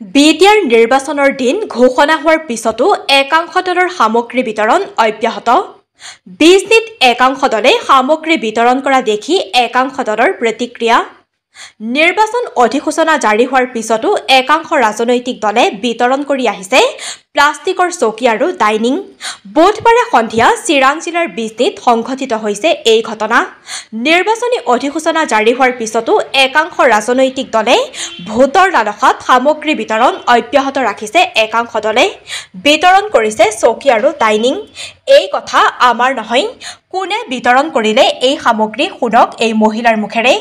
BTR নিৰ্বাচনৰ দিন ঘোষণা হোৱাৰ পিছতো একাংশ দলৰ সামগ্ৰী বিতৰণ অব্যাহত। বিজনীত একাংশ দলে সামগ্ৰী বিতৰণ কৰা দেখি একাংশ দলৰ প্ৰতিক্ৰিয়া। নিৰ্বাচন অধিসূচনা জাৰি হোৱাৰ পিছতো একাংশ ৰাজনৈতিক দলে বিতৰণ কৰি আহিছে প্লাষ্টিকৰ চকী আৰু ডাইনিং। বুধবাৰে সন্ধিয়া চিৰাং জিলাৰ বিজনীত সংঘটিত হৈছে এই ঘটনা। নিৰ্বাচনী অধিসূচনা জাৰি হোৱাৰ পিছতো একাংশ ৰাজনৈতিক দলে ভোটৰ লালসাত সামগ্ৰী বিতৰণ অব্যাহত ৰাখিছে। একাংশ দলে বিতৰণ কৰিছে চকী আৰু ডাইনিং। এই কথা আমাৰ নহয়, কোনে বিতৰণ কৰিলে এই সামগ্ৰী শুনক এই মহিলাৰ মুখেৰে।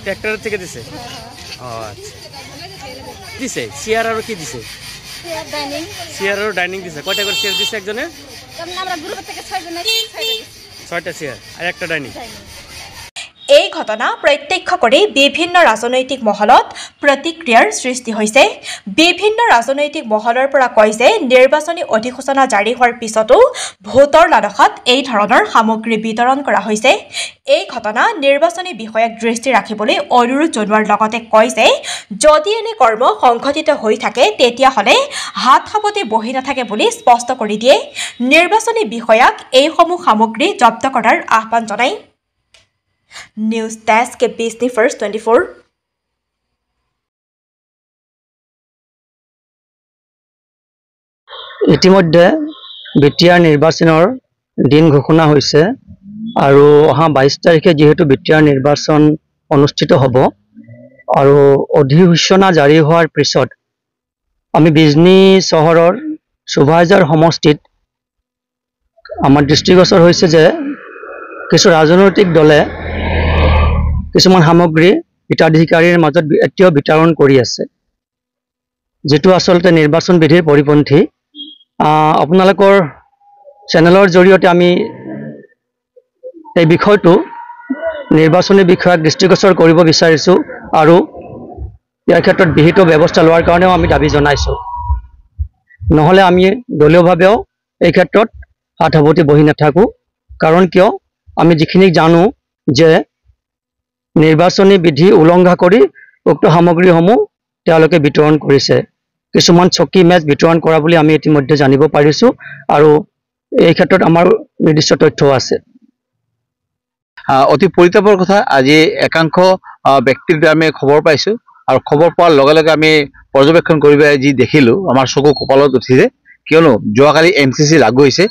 ট্ৰেক্টৰ থেকে দিছে দিছে চেয়ার আর কি দিছে চেয়ার আর ডাইনিং দিছে কয়টা করে চেয়ার দিছে একজনে আমরা গ্রুপ থেকে 6 জন 6টা চেয়ার আর একটা ডাইনিং। এই ঘটনা প্ৰত্যক্ষ কৰি বিভিন্ন ৰাজনৈতিক মহলত প্ৰতিক্ৰিয়াৰ সৃষ্টি হৈছে। বিভিন্ন ৰাজনৈতিক মহলৰ পৰা কয় যে নিৰ্বাচনী অধিসূচনা জাৰি হোৱাৰ পিছতো ভোটৰ লালসাত এই ধৰণৰ সামগ্ৰী বিতৰণ কৰা হৈছে। এই ঘটনা নিৰ্বাচনী বিষয়াক দৃষ্টি ৰাখিবলৈ অনুৰোধ জনোৱাৰ লগতে কয় যে যদি এনে কৰ্ম সংঘটিত হৈ থাকে তেতিয়াহ'লে হাত সাৱটি বহি নাথাকে বুলি স্পষ্ট কৰি দিয়ে। নিৰ্বাচনী বিষয়াক এইসমূহ সামগ্ৰী জব্দ কৰাৰ আহ্বান জনায়। News Desk Business First 24। ইতিমধ্যে বিটিআৰ নিৰ্বাচনৰ দিন ঘোষণা হৈছে আৰু অহা 22 তাৰিখে যেহেতু বিটিআৰ নিৰ্বাচন অনুষ্ঠিত হ'ব আৰু অধিসূচনা জাৰি হোৱাৰ পিছত আমি বিজনী চহৰৰ সুভাইজাৰ সমষ্টিত আমাৰ দৃষ্টিগোচৰ হৈছে যে কিছু ৰাজনৈতিক দলে কিছুমান সামগ্ৰী হিতাধিকাৰীৰ মাজত এতিয়াও বিতৰণ কৰি আছে, যেটো আচলতে নিৰ্বাচন বিধিৰ পৰিপন্থী। আপোনালোকৰ চেনেলৰ জৰিয়তে আমি এই বিষয়টো নিৰ্বাচনী বিষয়াক দৃষ্টিগোচৰ কৰিব বিচাৰিছোঁ আৰু ইয়াৰ ক্ষেত্ৰত বিহিত ব্যৱস্থা লোৱাৰ কাৰণেও আমি দাবী জনাইছোঁ। নহ'লে আমি দলীয়ভাৱেও এই ক্ষেত্ৰত হাত সাৱটি বহি নাথাকোঁ। কাৰণ কিয় আমি যিখিনি জানো যে নিৰ্বাচনী বিধি উলংঘা কৰি উক্ত সামগ্ৰীসমূহ তেওঁলোকে বিতৰণ কৰিছে। কিছুমান চকী মেজ বিতৰণ কৰা বুলি আমি ইতিমধ্যে জানিব পাৰিছোঁ আৰু এই ক্ষেত্ৰত আমাৰ নিৰ্দিষ্ট তথ্য আছে। অতি পৰিতাপৰ কথা, আজি একাংশ ব্যক্তিৰ আমি খবৰ পাইছোঁ আৰু খবৰ পোৱাৰ লগে লগে আমি পৰ্যবেক্ষণ কৰিব যি দেখিলোঁ আমাৰ চকু কপালত উঠিছে। কিয়নো যোৱাকালি MCC লাগু হৈছে,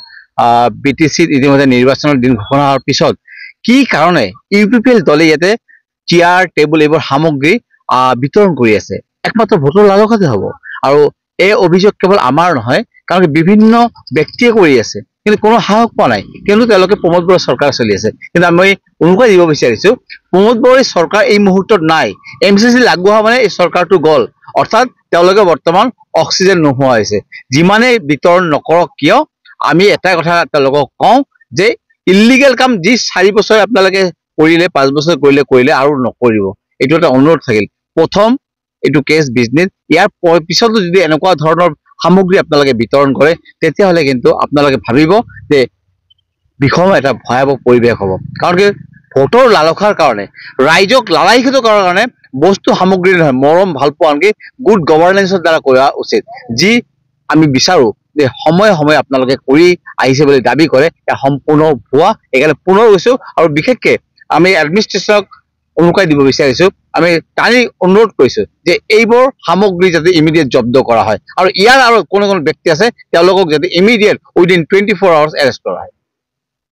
BTCত ইতিমধ্যে নিৰ্বাচনৰ দিন ঘোষণা হোৱাৰ পিছত কি কাৰণে UPPL দলে ইয়াতে চেয়াৰ টেবুল এইবোৰ সামগ্ৰী বিতৰণ কৰি আছে, একমাত্ৰ ভোটৰ লালসাতে হ'ব। আৰু এই অভিযোগ কেৱল আমাৰ নহয়, কাৰণ বিভিন্ন ব্যক্তিয়ে কৰি আছে, কিন্তু কোনো সাহস পোৱা নাই, কিয়নো তেওঁলোকে প্ৰমোদ বড়োৰ চৰকাৰ চলি আছে। কিন্তু আমি অনুকূল দিব বিচাৰিছোঁ, প্ৰমোদ বড়োৰ চৰকাৰ এই মুহূৰ্তত নাই। MCC লাগু হোৱা মানে এই চৰকাৰটো গ'ল, অৰ্থাৎ তেওঁলোকে বৰ্তমান অক্সিজেন নোহোৱা হৈছে। যিমানে বিতৰণ নকৰক কিয় আমি এটা কথা তেওঁলোকক কওঁ যে ইলিগেল কাম যি 4 বছৰ আপোনালোকে কৰিলে, 5 বছৰ কৰিলে আৰু নকৰিব। এইটো এটা অনুৰোধ থাকিল। প্ৰথম এইটো কেছ বিজনেছ, ইয়াৰ পিছতো যদি এনেকুৱা ধৰণৰ সামগ্ৰী আপোনালোকে বিতৰণ কৰে তেতিয়াহ'লে কিন্তু আপোনালোকে ভাবিব যে বিষম এটা ভয়াৱহ পৰিৱেশ হ'ব। কাৰণ কি ভোটৰ লালসাৰ কাৰণে, ৰাইজক লালায়িত কৰাৰ কাৰণে বস্তু সামগ্ৰী নহয়, মৰম ভাল পোৱা আনকি গুড গভাৰ্নেন্সৰ দ্বাৰা কৰা উচিত। যি আমি বিচাৰোঁ যে সময়ে সময়ে আপোনালোকে কৰি আহিছে বুলি দাবী কৰে, এয়া সম্পূৰ্ণ ভুৱা। সেইকাৰণে পুনৰ কৈছোঁ আৰু বিশেষকৈ আমি এডমিনিষ্ট্ৰেশ্যনক অনুকাই দিব বিচাৰিছোঁ, আমি টানি অনুৰোধ কৰিছোঁ যে এইবোৰ সামগ্ৰী যাতে ইমিডিয়েট জব্দ কৰা হয় আৰু ইয়াৰ আৰু কোনো ব্যক্তি আছে তেওঁলোকক যাতে ইমিডিয়েট উইদিন 24 hours এৰেষ্ট কৰা হয়।